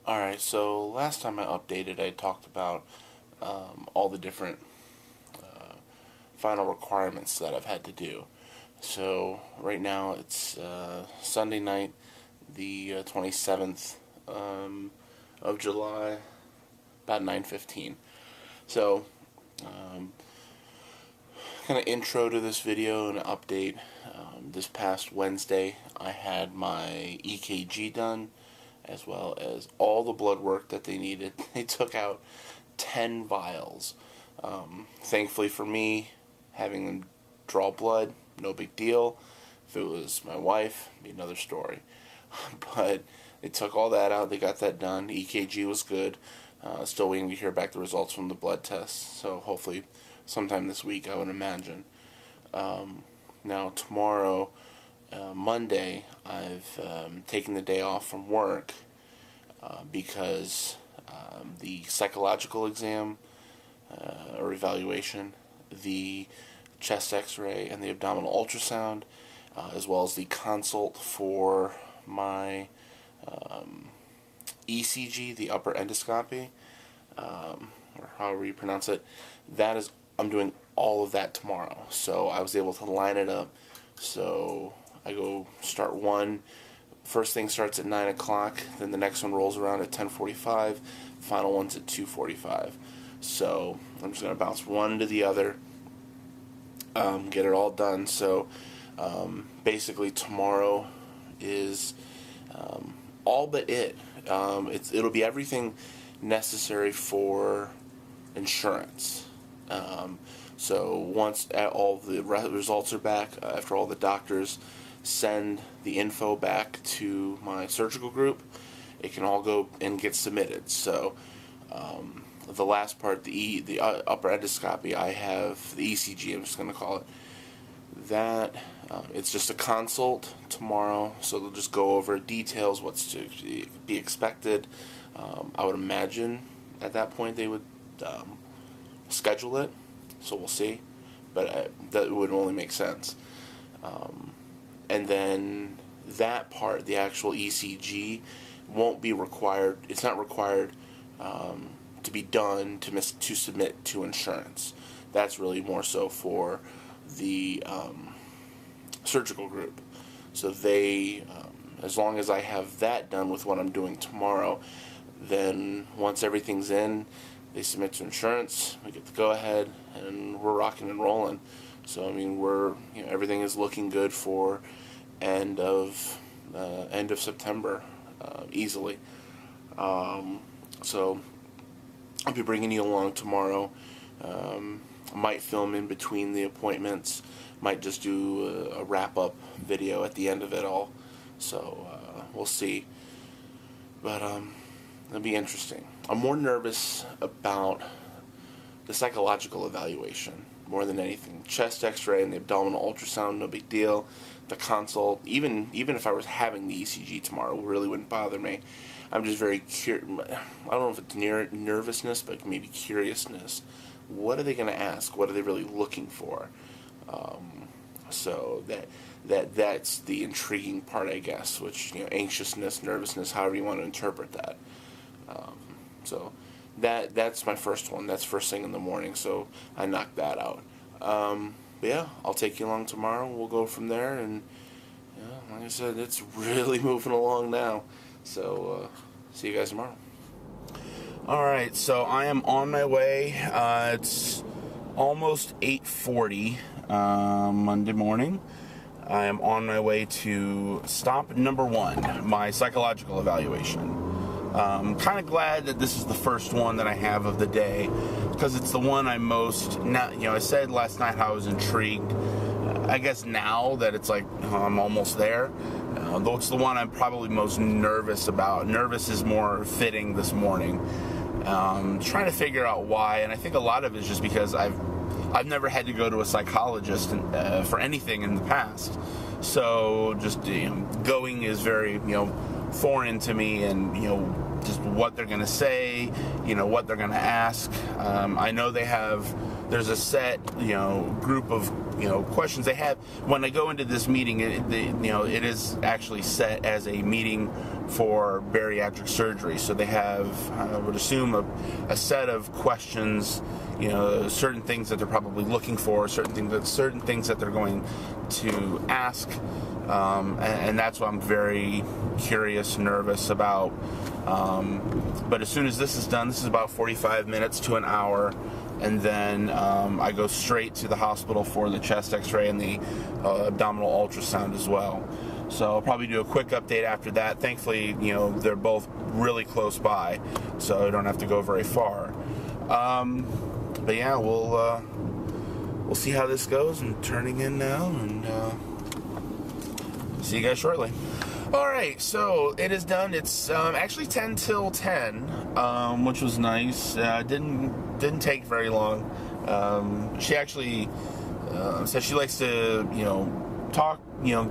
Alright, so last time I updated, I talked about all the different final requirements that I've had to do. So right now it's Sunday night, the 27th of July, about 9:15. So, kind of intro to this video and update. This past Wednesday, I had my EKG done, as well as all the blood work that they needed. They took out 10 vials. Thankfully for me, having them draw blood, no big deal. If it was my wife, it'd be another story. But they took all that out, they got that done. EKG was good. Still waiting to hear back the results from the blood tests, so hopefully sometime this week, I would imagine. Now tomorrow, Monday, I've taken the day off from work because the psychological exam or evaluation, the chest x-ray, and the abdominal ultrasound, as well as the consult for my ECG, the upper endoscopy, or however you pronounce it, I'm doing all of that tomorrow. So I was able to line it up. So I go start one. First thing starts at 9 o'clock. Then the next one rolls around at 10:45. Final one's at 2:45. So I'm just going to bounce one to the other. Get it all done. So basically tomorrow is all but it. It'll be everything necessary for insurance. So once all the results are back, after all the doctors send the info back to my surgical group, it can all go and get submitted. So the last part, the upper endoscopy, I have the ECG, I'm just going to call it that. It's just a consult tomorrow, so they'll just go over details, what's to be expected. I would imagine at that point they would schedule it, so we'll see, but that would only make sense. And then that part, the actual ECG, won't be required. It's not required to be done to submit to insurance. That's really more so for the surgical group. So they, as long as I have that done with what I'm doing tomorrow, then once everything's in, they submit to insurance, we get the go-ahead, and we're rocking and rolling. So I mean, everything is looking good for end of September, easily. So I'll be bringing you along tomorrow. I might film in between the appointments. Might just do a wrap-up video at the end of it all. So we'll see. But it'll be interesting. I'm more nervous about the psychological evaluation more than anything. Chest x-ray and the abdominal ultrasound, no big deal. The consult, even if I was having the ECG tomorrow, really wouldn't bother me. I'm just very I don't know if it's nervousness, but maybe curiousness. What are they going to ask? What are they really looking for? So that's the intriguing part, I guess, which, anxiousness, nervousness, however you want to interpret that. So that's my first one. That's first thing in the morning, so I knocked that out. But yeah, I'll take you along tomorrow. We'll go from there, and like I said, it's really moving along now. So see you guys tomorrow. Alright, so I am on my way. It's almost 8:40 Monday morning. I am on my way to stop number 1, my psychological evaluation. Kind of glad that this is the first one that I have of the day, because it's the one I'm most, I said last night how I was intrigued. I guess now that it's like I'm almost there, though it's the one I'm probably most nervous about. Nervous is more fitting this morning. Trying to figure out why, and I think a lot of it is just because I've never had to go to a psychologist for anything in the past. So just going is very foreign to me, and just what they're going to say, what they're going to ask. I know there's a set, group of, questions they have. When I go into this meeting, it is actually set as a meeting for bariatric surgery. So they have, I would assume, a set of questions, certain things that they're probably looking for, certain things that they're going to ask. And that's what I'm very curious, nervous about. But as soon as this is done, this is about 45 minutes to an hour, and then I go straight to the hospital for the chest x-ray and the abdominal ultrasound as well. So I'll probably do a quick update after that. Thankfully, they're both really close by, so I don't have to go very far. But yeah, we'll see how this goes. I'm turning in now, and see you guys shortly. Alright, so it is done. It's actually 10 till 10, which was nice. Didn't take very long. She actually said she likes to, talk,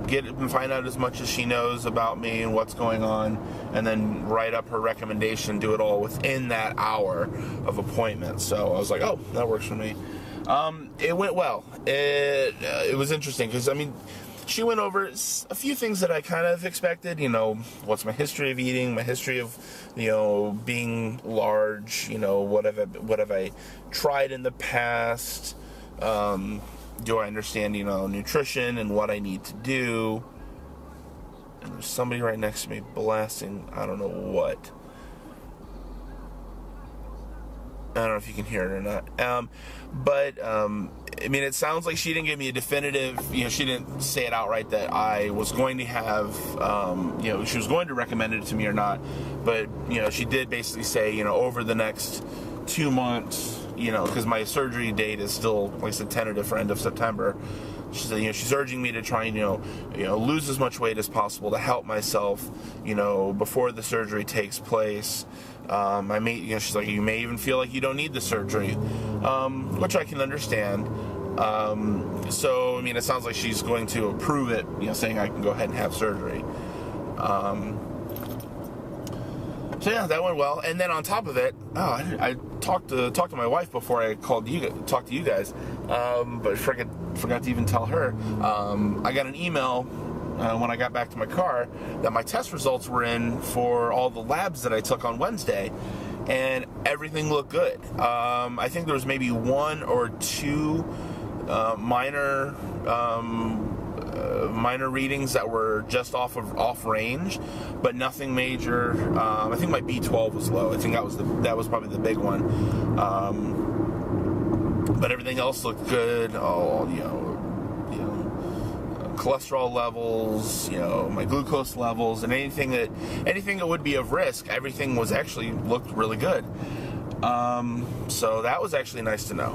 get and find out as much as she knows about me and what's going on, and then write up her recommendation, do it all within that hour of appointment. So I was like, oh, that works for me. It went well. It was interesting because, she went over a few things that I kind of expected, what's my history of eating, my history of, being large, what have I tried in the past, do I understand, nutrition and what I need to do. And there's somebody right next to me blasting, I don't know what. I don't know if you can hear it or not. But it sounds like she didn't give me a definitive, she didn't say it outright that I was going to have, she was going to recommend it to me or not. But, she did basically say, over the next 2 months, because my surgery date is still, like I said, tentative for end of September. She said, she's urging me to try and, lose as much weight as possible to help myself, before the surgery takes place. She's like, you may even feel like you don't need the surgery, which I can understand. So, it sounds like she's going to approve it, saying I can go ahead and have surgery. So yeah, that went well. And then on top of it, I talked to my wife before I talked to you guys, but I forgot to even tell her. I got an email when I got back to my car that my test results were in for all the labs that I took on Wednesday, and everything looked good. I think there was maybe 1 or 2 minor readings that were just off range, but nothing major. I think my B12 was low. I think that was probably the big one. But everything else looked good. Cholesterol levels, my glucose levels, and anything that would be of risk, everything was actually looked really good. So that was actually nice to know.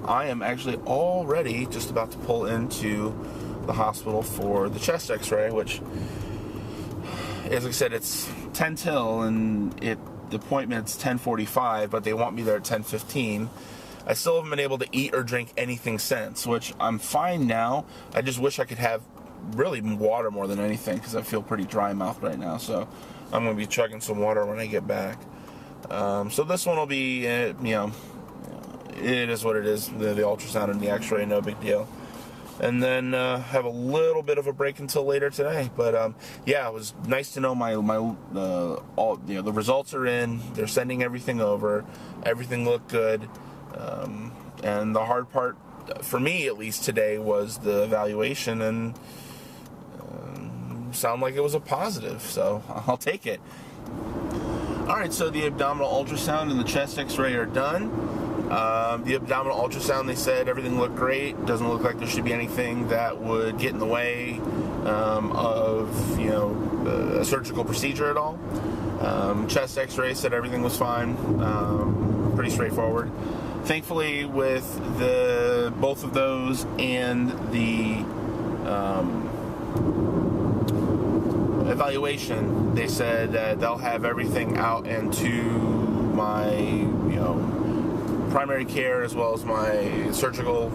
I am actually already just about to pull into the hospital for the chest x-ray, which, as I said, it's 10 till, and the appointment's 10:45, but they want me there at 10:15. I still haven't been able to eat or drink anything since, which I'm fine now. I just wish I could have really water more than anything, because I feel pretty dry mouthed right now. So I'm going to be chugging some water when I get back. So this one will be, it is what it is. The ultrasound and the x-ray, no big deal. And then have a little bit of a break until later today. But yeah, it was nice to know the results are in. They're sending everything over. Everything looked good. And the hard part, for me at least today, was the evaluation, and sound like it was a positive, so I'll take it. Alright, so the abdominal ultrasound and the chest x-ray are done. The abdominal ultrasound, they said everything looked great. Doesn't look like there should be anything that would get in the way of a surgical procedure at all. Chest x-ray said everything was fine. Pretty straightforward. Thankfully, with both of those and the evaluation, they said that they'll have everything out into my primary care as well as my surgical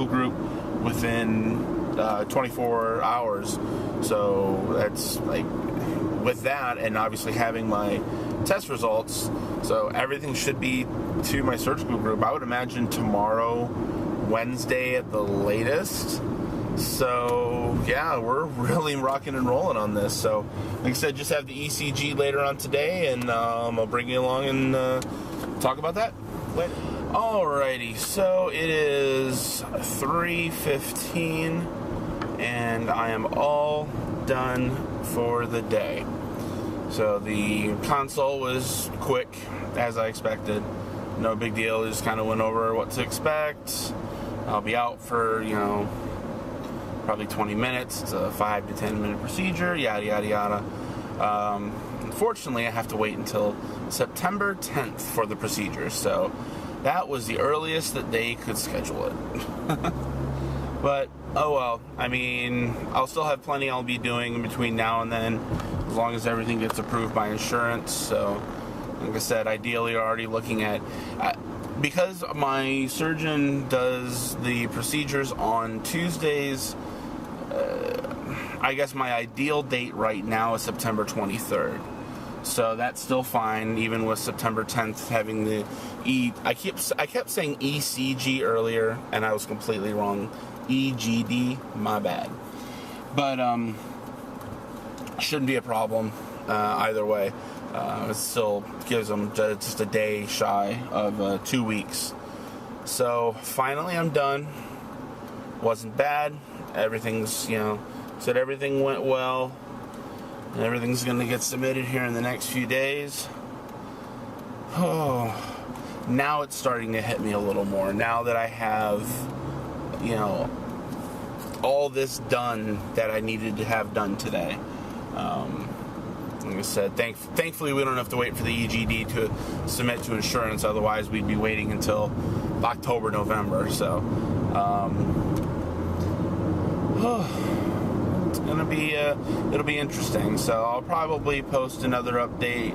group within 24 hours. So that's like with that, and obviously having my test results, so everything should be to my surgical group. I would imagine tomorrow, Wednesday at the latest. So yeah, we're really rocking and rolling on this. So like I said, just have the ECG later on today, and I'll bring you along and talk about that later. Alrighty, so it is 3:15 and I am all done for the day. So the consult was quick, as I expected. No big deal, just kind of went over what to expect. I'll be out for, probably 20 minutes. It's a 5 to 10 minute procedure, yada yada yada. Unfortunately, I have to wait until September 10th for the procedure, so that was the earliest that they could schedule it. But, oh well. I mean, I'll still have plenty I'll be doing in between now and then, as long as everything gets approved by insurance. So, like I said, ideally already looking at... because my surgeon does the procedures on Tuesdays, I guess my ideal date right now is September 23rd. So that's still fine, even with September 10th having the I kept saying ECG earlier, and I was completely wrong. EGD, my bad. But shouldn't be a problem either way. It still gives them just a day shy of 2 weeks. So finally, I'm done. Wasn't bad. Everything's said everything went well. And everything's going to get submitted here in the next few days. Oh, now it's starting to hit me a little more. Now that I have, all this done that I needed to have done today. Like I said, thankfully we don't have to wait for the EGD to submit to insurance. Otherwise, we'd be waiting until October, November. So, it's gonna be it'll be interesting. So I'll probably post another update.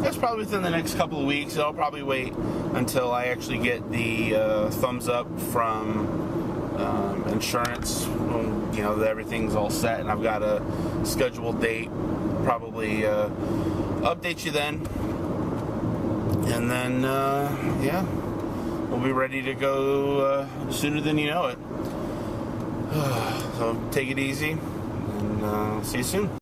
That's probably within the next couple of weeks. I'll probably wait until I actually get the thumbs up from insurance. That everything's all set and I've got a scheduled date. Probably update you then, and then we'll be ready to go sooner than you know it. So take it easy, and see you soon.